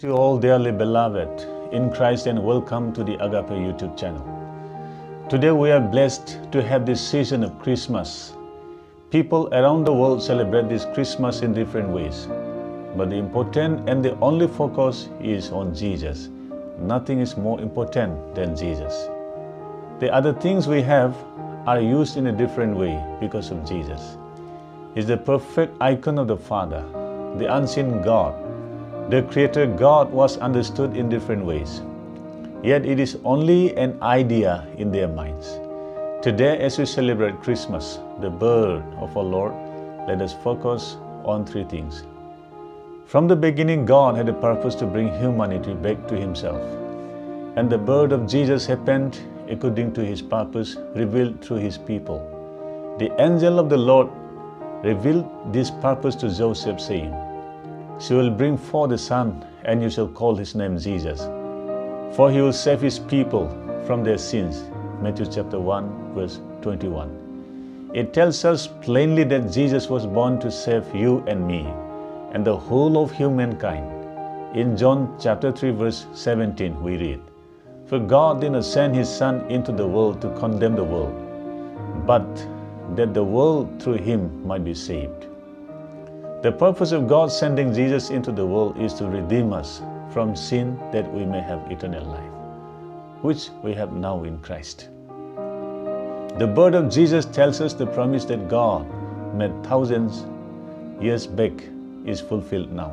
To all dearly beloved in Christ, and welcome to the Agape YouTube channel. Today we are blessed to have this season of Christmas. People around the world celebrate this Christmas in different ways, but the important and the only focus is on Jesus. Nothing is more important than Jesus. The other things we have are used in a different way because of Jesus. He's the perfect icon of the Father, the unseen God. The Creator God was understood in different ways, yet it is only an idea in their minds. Today, as we celebrate Christmas, the birth of our Lord, let us focus on three things. From the beginning, God had a purpose to bring humanity back to Himself, and the birth of Jesus happened according to His purpose revealed through His people. The angel of the Lord revealed this purpose to Joseph, saying, "She will bring forth a son, and you shall call his name Jesus, for he will save his people from their sins." Matthew chapter 1, verse 21. It tells us plainly that Jesus was born to save you and me, and the whole of humankind. In John chapter 3, verse 17, we read, "For God did not send his Son into the world to condemn the world, but that the world through him might be saved." The purpose of God sending Jesus into the world is to redeem us from sin, that we may have eternal life, which we have now in Christ. The birth of Jesus tells us the promise that God made thousands years back is fulfilled now.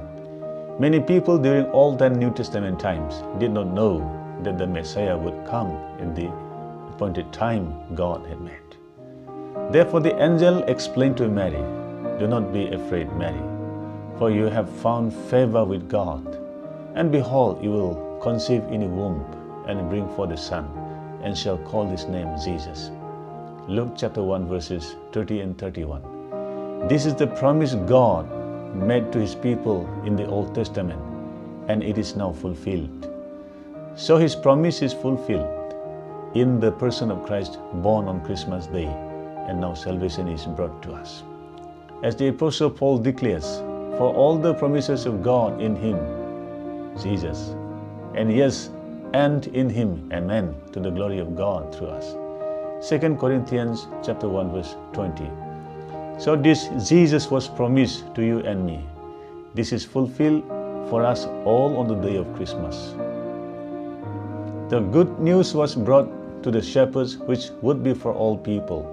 Many people during Old and New Testament times did not know that the Messiah would come in the appointed time God had made. Therefore the angel explained to Mary, "Do not be afraid, Mary, for you have found favor with God. And behold, you will conceive in a womb and bring forth a son, and shall call his name Jesus." Luke chapter 1, verses 30 and 31. This is the promise God made to His people in the Old Testament, and it is now fulfilled. So His promise is fulfilled in the person of Christ, born on Christmas Day, and now salvation is brought to us. As the Apostle Paul declares, "For all the promises of God in Him," Jesus, "and yes, and in Him, amen, to the glory of God through us." 2 Corinthians chapter 1, verse 20. So this Jesus was promised to you and me. This is fulfilled for us all on the day of Christmas. The good news was brought to the shepherds, which would be for all people.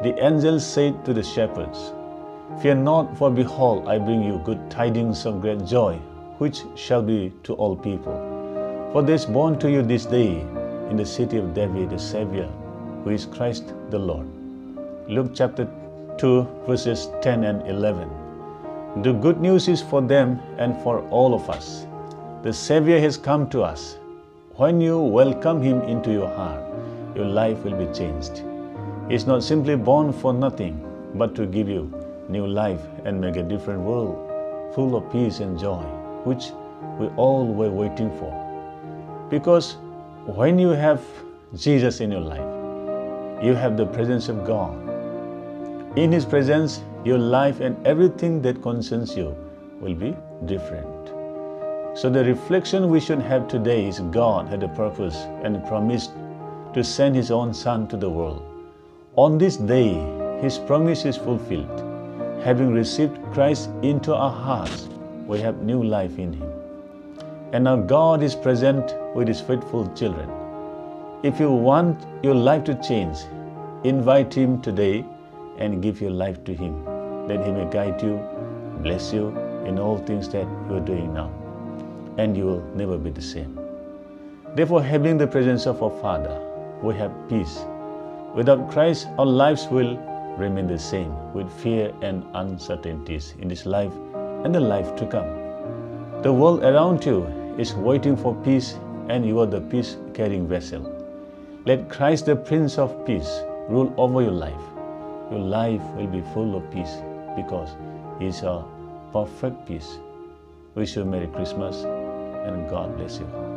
The angel said to the shepherds, "Fear not, for behold, I bring you good tidings of great joy, which shall be to all people. For there is born to you this day in the city of David a Savior, who is Christ the Lord." Luke chapter 2, verses 10 and 11. The good news is for them and for all of us. The Savior has come to us. When you welcome Him into your heart, your life will be changed. He is not simply born for nothing, but to give you new life and make a different world full of peace and joy, which we all were waiting for. Because when you have Jesus in your life, you have the presence of God. In His presence, your life and everything that concerns you will be different. So the reflection we should have today is God had a purpose and promised to send His own Son to the world. On this day, His promise is fulfilled. Having received Christ into our hearts, we have new life in Him. And now God is present with His faithful children. If you want your life to change, invite Him today and give your life to Him, that He may guide you, bless you in all things that you are doing now, and you will never be the same. Therefore, having the presence of our Father, we have peace. Without Christ, our lives will remain the same, with fear and uncertainties in this life and the life to come. The world around you is waiting for peace, and you are the peace-carrying vessel. Let Christ, the Prince of Peace, rule over your life. Your life will be full of peace because He is our perfect peace. Wish you a Merry Christmas, and God bless you.